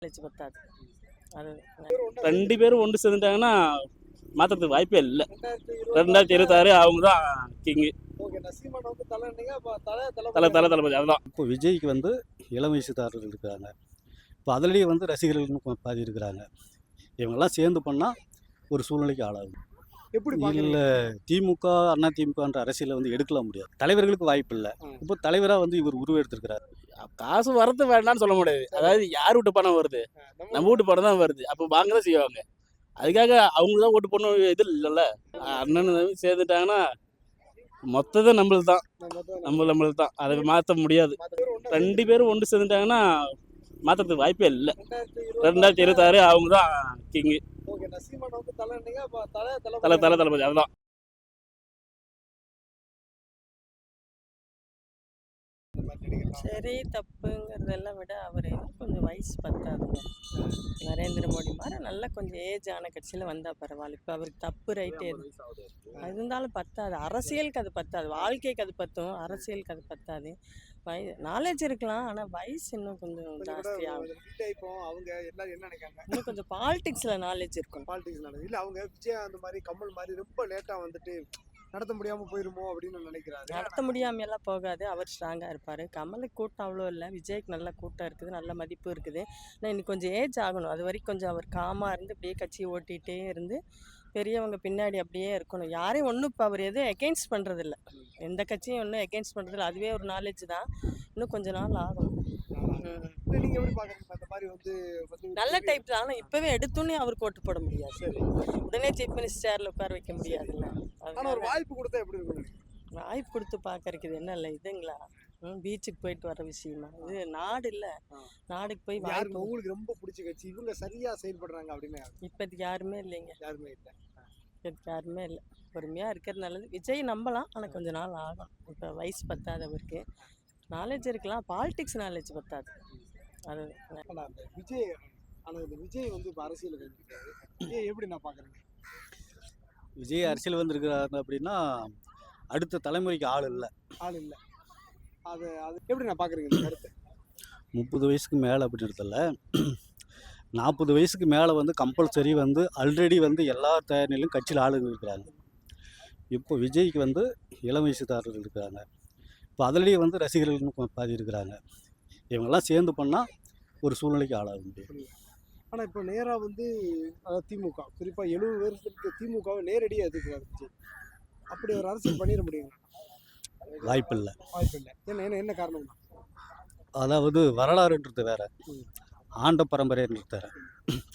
பத்தாது. அது ரெண்டு பேரும் ஒன்று சேர்ந்துட்டாங்கன்னா மாற்றத்துக்கு வாய்ப்பே இல்லை. 2026 அவங்க தான் கிங்கு. தளபதி அதுதான். இப்போ விஜய்க்கு வந்து இளம் வயசுதாரர்கள் இருக்கிறாங்க. இப்போ அதுலேயே வந்து ரசிகர்கள் பாதி இருக்கிறாங்க. இவங்கெல்லாம் சேர்ந்து பண்ணால் ஒரு சூழ்நிலைக்கு ஆளாகும். எப்படி இல்லை திமுக அண்ணா திமுகன்ற அரசியலை வந்து எடுக்கலாம் முடியாது. தலைவர்களுக்கு வாய்ப்பு இல்லை. இப்போ தலைவராக வந்து இவர் உருவெடுத்திருக்கிறார். காசு வரது வேண்டாம்னு சொல்ல முடியாது. அதாவது யார் வீட்டு பணம் வருது, நம்ம வீட்டு பணம் தான் வருது. அப்போ வாங்க தான் செய்வாங்க. அதுக்காக அவங்க தான் ஓட்டு போடணும் இது இல்லைல்ல. அண்ணன் சேர்ந்துட்டாங்கன்னா மொத்தத்தை நம்மளுக்கு தான், நம்மளுக்கு தான். அதை மாற்ற முடியாது. ரெண்டு பேரும் ஒன்று சேர்ந்துட்டாங்கன்னா மாற்றத்துக்கு வாய்ப்பே இல்லை. 2026 அவங்க தான் கிங்கு. தளபதி அதுதான். சரி தப்புங்கிறதெல்லாம் விட அவர் கொஞ்சம் வயசு பத்தாதுங்க. நரேந்திர மோடி மாதிரி நல்லா கொஞ்சம் ஏஜ் ஆன கட்சியில் வந்தால் பரவாயில்ல. இப்போ அவருக்கு தப்பு ரைட்டு எது அது இருந்தாலும் பத்தாது. அரசியலுக்கு அது பத்தாது, வாழ்க்கைக்கு அது பத்தும், அரசியலுக்கு அது பத்தாது. நாலேஜ் இருக்கலாம், ஆனால் வயசு இன்னும் கொஞ்சம் ஜாஸ்தி ஆகும். இப்போ அவங்க எல்லாரும் என்ன நினைக்காங்க, இன்னும் கொஞ்சம் பாலிடிக்ஸில் நாலேஜ் இருக்கும். பாலிடிக்ஸ் இல்லை அவங்க விஜய் அந்த மாதிரி கமல் மாதிரி ரொம்ப லேட்டாக வந்துட்டு நடத்த முடியாமல் போயிருமோ அப்படின்னு நினைக்கிறாரு. நடத்த முடியாமையெல்லாம் போகாது, அவர் ஸ்ட்ராங்காக இருப்பார். கமலுக்கு கூட்டம் அவ்வளோ இல்லை, விஜய்க்கு நல்ல கூட்டம் இருக்குது, நல்ல மதிப்பு இருக்குது. ஆனால் இன்னைக்கு கொஞ்சம் ஏஜ் ஆகணும். அது வரைக்கும் கொஞ்சம் அவர் காமாக இருந்து அப்படியே கட்சியை ஓட்டிகிட்டே இருந்து பெரியவங்க பின்னாடி அப்படியே இருக்கணும். யாரையும் ஒன்றும் இப்போ அவர் எதுவும் எகெயின்ஸ்ட் பண்ணுறதில்ல, எந்த கட்சியும் ஒன்றும் எகெயின்ஸ்ட் பண்ணுறதில்ல. அதுவே ஒரு நாலேஜ் தான். இன்னும் கொஞ்ச நாள் ஆகும். நீங்க எப்படி பாக்குறீங்க அந்த மாதிரி வந்து நல்ல டைப் தான். ஆனால் இப்போவே எடுத்தோன்னே அவருக்கு ஓட்டு போட முடியாது. சரி, உடனே சீஃப் மினிஸ்டர் சேர்ல உட்கார வைக்க முடியாதுல்ல. ஆனால் ஒரு வாய்ப்பு கொடுத்தா எப்படி இருக்கும்? வாய்ப்பு கொடுத்து பார்க்கறதுக்கு என்ன இல்லை இதுங்களா, பீச்சுக்கு போயிட்டு வர விஷயமா இது? நாடு இல்லை, நாடுக்கு போய் வாய்ப்பு. உங்களுக்கு ரொம்ப பிடிச்ச கட்சி இவங்க சரியா செயல்படுறாங்க அப்படின்னு இப்போதைக்கு யாருமே இல்லைங்க. யாருமே இல்லை, இப்போதைக்கு யாருமே இல்லை. பொறுமையாக இருக்கிறது நல்லது. விஜய் நம்பலாம், ஆனால் கொஞ்ச நாள் ஆகும். இப்போ வயசு பத்தாதவருக்கு நாலேஜ் இருக்கலாம், பாலிடிக்ஸ் நாலேஜ் பத்தாது. அது அந்த விஜய், ஆனால் இந்த விஜய் வந்து இப்போ அரசியல் வந்துருக்காரு. விஜய் எப்படி நான் பார்க்குறேங்க? விஜய் அரசியல் வந்திருக்கிறாரு அப்படின்னா அடுத்த தலைமுறைக்கு ஆள் இல்லை. அது எப்படி நான் பார்க்குறீங்க இந்த கருத்தை? 30 வயசுக்கு மேலே அப்படின்றதில்ல, 40 வயசுக்கு மேலே வந்து கம்பல்சரி வந்து ஆல்ரெடி வந்து எல்லா தயாரிலும் கட்சியில் ஆளுங்க இருக்கிறாங்க. இப்போ விஜய்க்கு வந்து இளம் வயசுதாரர்கள் இருக்கிறாங்க. இப்போ அதுலேயே வந்து ரசிகர்கள் பாதி இருக்கிறாங்க. இவங்கெல்லாம் சேர்ந்து பண்ணால் ஒரு சூழ்நிலைக்கு ஆளாக முடியும். ஆனால் இப்போ நேராக வந்து திமுக குறிப்பாக 70 வருஷத்துக்கு திமுகவை நேரடியாக எதிர்க்கிறார் விஜய். அப்படி ஒரு அரசியல் பண்ணிட முடியுங்க? வாய்ப்பில்லை. என்ன காரணம்? அதாவது வரலாறுன்றது வேற, ஆண்ட பரம்பரைன்றது வேற.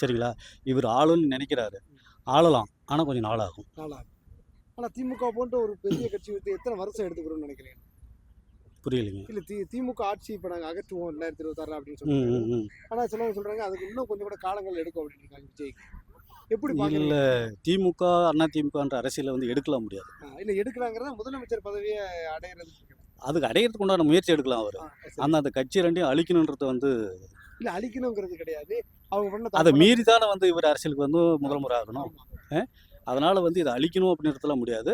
சரிங்களா? இவர் ஆளுன்னு நினைக்கிறாரு, ஆளலாம், ஆனால் கொஞ்சம் நாள் ஆகும். ஆனால் திமுக போன்ற ஒரு பெரிய கட்சி வந்து எத்தனை வருஷம் எடுத்துக்கிறோம்னு நினைக்கிறேன்? புரியலைங்க. இல்லை திமுக ஆட்சி இப்போ நாங்கள் அகற்றுவோம் 2026 அப்படின்னு சொல்லுவாங்க. ஆனால் சிலவங்க சொல்கிறாங்க அதுக்கு இன்னும் கொஞ்சம் கூட காலங்கள் எடுக்கும் அப்படின்னு இருக்காங்க விஜய்க்கு. எப்படி இல்லை திமுக அண்ணா திமுகன்ற அரசியலை வந்து எடுக்கலாம் முடியாது. இல்லை எடுக்கலாங்கிறத முதலமைச்சர் பதவியை அடையிறது, அதுக்கு அடையிறதுக்கு உண்டான முயற்சி எடுக்கலாம் அவர். ஆனால் அந்த கட்சி ரெண்டையும் அழிக்கணுன்றது வந்து இல்லை அழிக்கணுங்கிறது கிடையாது. அவங்க பண்ண அதை மீறி தானே வந்து இவர் அரசியலுக்கு வந்து முதல் முறை ஆகணும். அதனால் வந்து இதை அழிக்கணும் அப்படின்றதுலாம் முடியாது.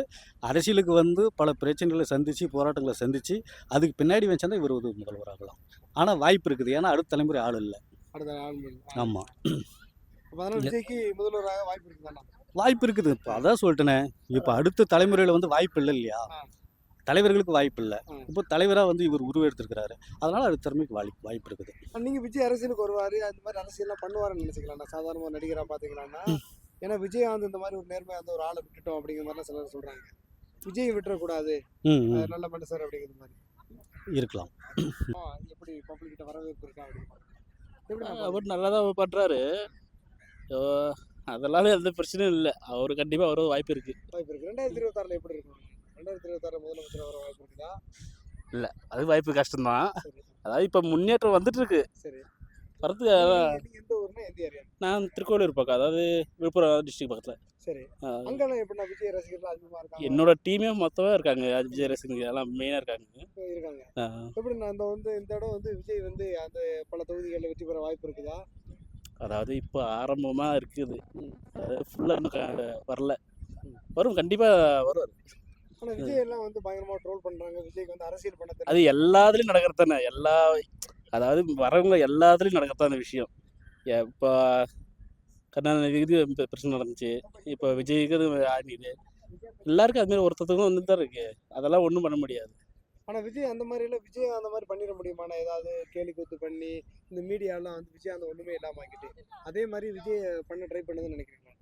அரசியலுக்கு வந்து பல பிரச்சனைகளை சந்தித்து போராட்டங்களை சந்தித்து அதுக்கு பின்னாடி வச்சா இவர் வந்து முதல்வராகலாம். ஆனால் வாய்ப்பு இருக்குது, ஏன்னா அடுத்த தலைமுறை ஆள் இல்லை. ஆமாம், விஜய்க்கு முதல்வராக வாய்ப்பு இருக்குதாண்ணா? வாய்ப்பு இருக்குது. இப்போ அதான் சொல்லிட்டேனே, இப்போ அடுத்த தலைமுறையில் வந்து வாய்ப்பு இல்லை இல்லையா, தலைவர்களுக்கு வாய்ப்பு இல்லை. இப்போ தலைவராக வந்து இவர் உருவெடுத்திருக்கிறாரு, அதனால் அடுத்த தலைமைக்கு வாய்ப்பு இருக்குது. நீங்கள் விஜய் அரசியலுக்கு வருவார், அந்த மாதிரி அரசியல்லாம் பண்ணுவாருன்னு நினச்சிக்கலாம்ண்ணா? சாதாரணமாக நடிகராக பார்த்துக்கலாம்னா, ஏன்னா விஜயகாந்த் இந்த மாதிரி ஒரு நேர்மையாக அந்த ஒரு ஆளை விட்டுட்டோம் அப்படிங்கிற மாதிரிலாம் சிலர் சொல்கிறாங்க. விஜய் விட்டுறக்கூடாது, நல்ல மனுஷர் அப்படிங்கிற மாதிரி இருக்கலாம். எப்படி பப்ளிக்கிட்ட வரவேற்பு இருக்கா? அவர் நல்லா தான் பண்ணுறாரு, அதெல்லாம் எந்த பிரச்சனையும் இல்லை. அவர் கண்டிப்பாக வர வாய்ப்பு இருக்குது. 2026 எப்படி இருக்கும்? 2026 முதலமைச்சர் வர வாய்ப்பு இருக்குதா? இல்லை, அது வாய்ப்பு கஷ்டம்தான். அதாவது இப்போ முன்னேற்றம் வந்துட்டு இருக்கு. சரி, வரதுக்கு எந்த ஊர்னா எந்த ஏரியா? நான் திருக்கோவிலூர் பக்கம், அதாவது விழுப்புரம் டிஸ்ட்ரிக்ட் பக்கத்தில். சரி, அங்கெல்லாம் எப்படின்னா விஜய் ரசிகர்கள் அதிகமாக இருக்காங்க? என்னோட டீமே மொத்தமாக இருக்காங்க, விஜய் ரசிகர்கள் எல்லாம் மெயினாக இருக்காங்க. எப்படி நான் இந்த இடம் வந்து விஜய் வந்து அந்த பல தொகுதிகளில் வெற்றி பெற வாய்ப்பு இருக்குதா? அதாவது இப்போ ஆரம்பமாக இருக்குது, ஃபுல்லாக இன்னும் வரல. வரும், கண்டிப்பாக வரும். ஆனால் விஜய் எல்லாம் வந்து பயங்கரமாக ட்ரோல் பண்ணுறாங்க. விஜய்க்கு வந்து அரசியல் பண்ண அது எல்லாத்துலேயும் நடக்கிறது தானே. அதாவது வரவங்க எல்லாத்துலேயும் நடக்கிறது அந்த விஷயம். இப்போ கருணாநிதி இது பிரச்சனை நடந்துச்சு, இப்போ விஜய்க்கு அது ஆடிது, எல்லாருக்கும் அதுமாரி ஒருத்தத்துக்கும் வந்து தான் இருக்கு. அதெல்லாம் ஒன்றும் பண்ண முடியாது. ஆனா விஜய் அந்த மாதிரி இல்ல, விஜய் அந்த மாதிரி பண்ணிட முடியுமாண்ணா? ஏதாவது கேலி கூத்து பண்ணி இந்த மீடியாலாம் வந்து விஜய் ஒண்ணுமே இல்லாம ஆக்கிட்டு அதே மாதிரி விஜய் பண்ண ட்ரை பண்ணுதுன்னு நினைக்கிறீங்களா?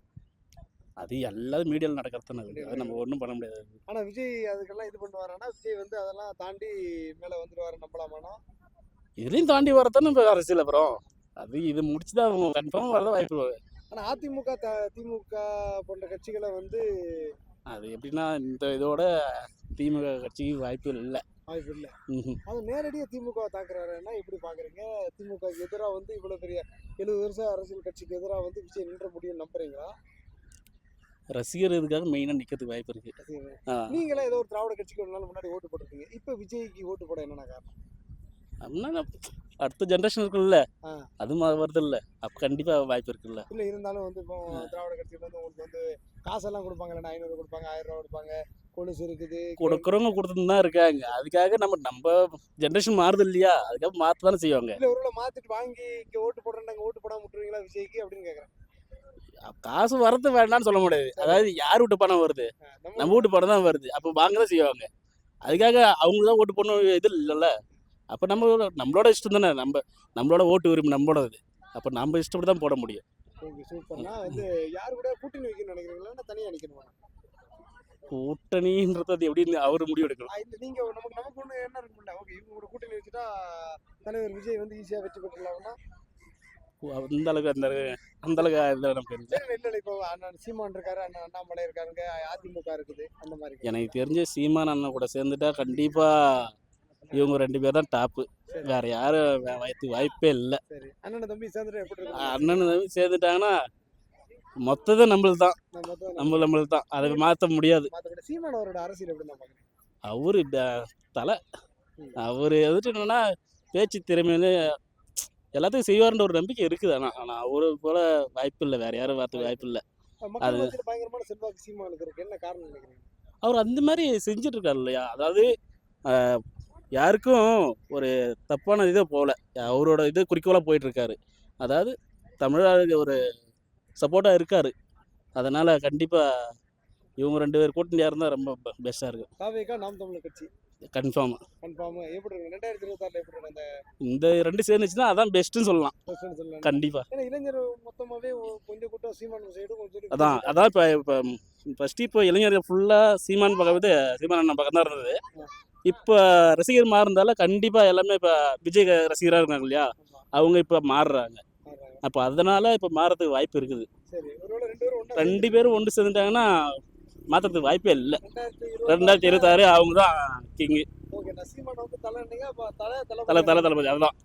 அது எல்லாரும் மீடியாவில் நடக்கிறதுன்னு அது நம்ம ஒன்றும் பண்ண முடியாது. ஆனா விஜய் அதுக்கெல்லாம் இது பண்ணுவாரானா? விஜய் வந்து அதெல்லாம் தாண்டி மேல வந்துருவாரு நம்பலாமாண்ணா? இதுலேயும் தாண்டி வரத்தானே இப்போ அரசியல். அப்புறம் அது இது முடிச்சு தான் அவங்க கன்ஃபார்மாக வரதான் வாய்ப்பு. ஆனா அதிமுக திமுக போன்ற கட்சிகளை வந்து அது எப்படின்னா இந்த இதோட திமுக கட்சிக்கு வாய்ப்பு இல்லை. வாய்ப்பு இல்லை. அது நேரடியாக திமுக தாக்குறாருன்னா எப்படி பாக்குறீங்க? திமுக எதிராக வந்து இவ்வளவு பெரிய 70 வருஷம் அரசியல் கட்சிக்கு எதிராக வந்து விஜய் நின்ற முடியும்னு நம்புறீங்களா? ரசிகர் இதுக்காக மெயினாக நிற்கிறதுக்கு வாய்ப்பு இருக்கு. நீங்களே ஏதோ ஒரு திராவிட கட்சிக்கு ஒரு நாள் முன்னாடி ஓட்டு போட்டிருக்கீங்க, இப்போ விஜய்க்கு ஓட்டு போட என்னென்ன காரணம்? அப்படின்னா அடுத்த ஜென்ரேஷன் இருக்குல்ல, அது வருது இல்லை, அப்போ கண்டிப்பாக வாய்ப்பு இருக்குல்ல. இல்லை இருந்தாலும் வந்து இப்போ திராவிட கட்சியில் வந்து உங்களுக்கு வந்து காசெல்லாம் கொடுப்பாங்கல்ல, 500 கொடுப்பாங்க, 1000 ரூபா கொடுப்பாங்க, கொலுசு இருக்குது, கொடுக்குறவங்க கொடுத்துட்டு தான் இருக்காங்க. அதுக்காக நம்ம ஜென்ரேஷன் மாறுது இல்லையா, அதுக்காக மாற்ற தானே செய்வாங்க. இல்லை ஒருவேளை மாற்றிட்டு வாங்கி இங்கே ஓட்டு போடுறேன் ஓட்டு போடாம விட்டுருவீங்களா விஜய்க்கு அப்படின்னு கேட்குறேன். காசு வரது வேண்டாம்னு சொல்ல முடியாது. அதாவது யார் வீட்டு பணம் வருது, நம்ம வீட்டு பணம் தான் வருது, அப்போ வாங்க தான் செய்வாங்க. அதுக்காக அவங்க தான் ஓட்டு போடணும் இது இல்லைல்ல. அப்போ நம்மளோட இஷ்டம் தானே, நம்மளோட ஓட்டு உரிமை நம்மளோடது. அப்போ நம்ம இஷ்டப்படி தான் போட முடியும். ஓகே சூப்பர்னா. வந்து யார் கூட கூட்டணி வைக்கணும்னு நினைக்கிறீங்களா, தனியாக நிற்கணுமா? கூட்டணின்றது அது எப்படின்னு அவர் முடிவு எடுக்கலாம். இல்லை நீங்கள் நமக்கு ஒன்று என்ன இருக்குல்ல, ஓகே இவங்க கூட கூட்டணி வச்சுட்டா தலைவர் விஜய் வந்து ஈஸியாக வெற்றி பெற்றுலாம்னா அந்த அளவுக்கு நமக்கு இல்லை இப்போ அண்ணன் சீமான் இருக்காரு, அண்ணன் அண்ணாமலை இருக்காருங்க, அதிமுக இருக்குது, அந்த மாதிரி. எனக்கு தெரிஞ்ச சீமான் அண்ணன் கூட சேர்ந்துட்டா கண்டிப்பா இவங்க 2 பேர் தான் டாப்பு. வேற யாரும் வாய்ப்பே இல்லை. சரி அண்ணன் தம்பி சேர்ந்துட்டு எப்படி இருக்கு? அண்ணன் தம்பி சேர்ந்துட்டாங்கன்னா மொத்தத்தை நம்மளுக்கு தான், அதை மாற்ற முடியாது. சீமான் அவரோட அரசியல் எப்படி தான் பாக்குறீங்க? அவரு தலை, அவரு எதிர்த்து என்னன்னா பேச்சு திறமையில எல்லாத்தையும் செய்வார்ன்ற ஒரு நம்பிக்கை இருக்குது. ஆனால் அவரு போல வாய்ப்பு இல்லை, வேற யாரும் பார்த்து வாய்ப்பு இல்லை. மக்கள் மத்தியில பயங்கரமான செல்வாக்கு சீமானுக்கு இருக்கு, என்ன காரணம் நினைக்கிறீங்க? அவர் அந்த மாதிரி செஞ்சுட்டு இருக்காரு இல்லையா, அதாவது யாருக்கும் ஒரு தப்பான இதே போகல, அவரோட இது குறிக்கோளாக போயிட்டு இருக்காரு. அதாவது தமிழக ஒரு சப்போர்ட்டாக இருக்காரு. அதனால கண்டிப்பாக இவங்க 2 பேர் கூட்டணியாக இருந்தால் ரொம்ப பெஸ்ட்டாக இருக்கும். தாவேகா நாம் தமிழர் கட்சி கன்ஃபார்ம் எப்படி இருக்கு 2026 எப்படி இருக்கு? அந்த இந்த 2 சேர்ந்துச்சுன்னா அதான் பெஸ்ட்டுன்னு சொல்லலாம். கண்டிப்பாக ஏன்னா இளைஞர் மொத்தமாகவே கொஞ்சம் கூட்டம் சீமான் சைடும் கொஞ்சம் அதான் இப்போ ஃபஸ்ட்டு இப்போ இளைஞர்கள் ஃபுல்லாக சீமான் பக்கம் சீமான் அண்ணன் பக்கம் தான் இருந்தது. இப்போ ரசிகர் மாறுந்தால கண்டிப்பாக எல்லாமே இப்போ விஜய் ரசிகராக இருக்காங்க இல்லையா, அவங்க இப்போ மாறுறாங்க. அப்போ அதனால இப்போ மாறதுக்கு வாய்ப்பு இருக்குது. 2 பேரும் ஒன்று சேர்ந்துட்டாங்கன்னா மாற்றத்துக்கு வாய்ப்பே இல்லை. 2026 அவங்க தான் கிங்கு. தளபதி அதுதான்.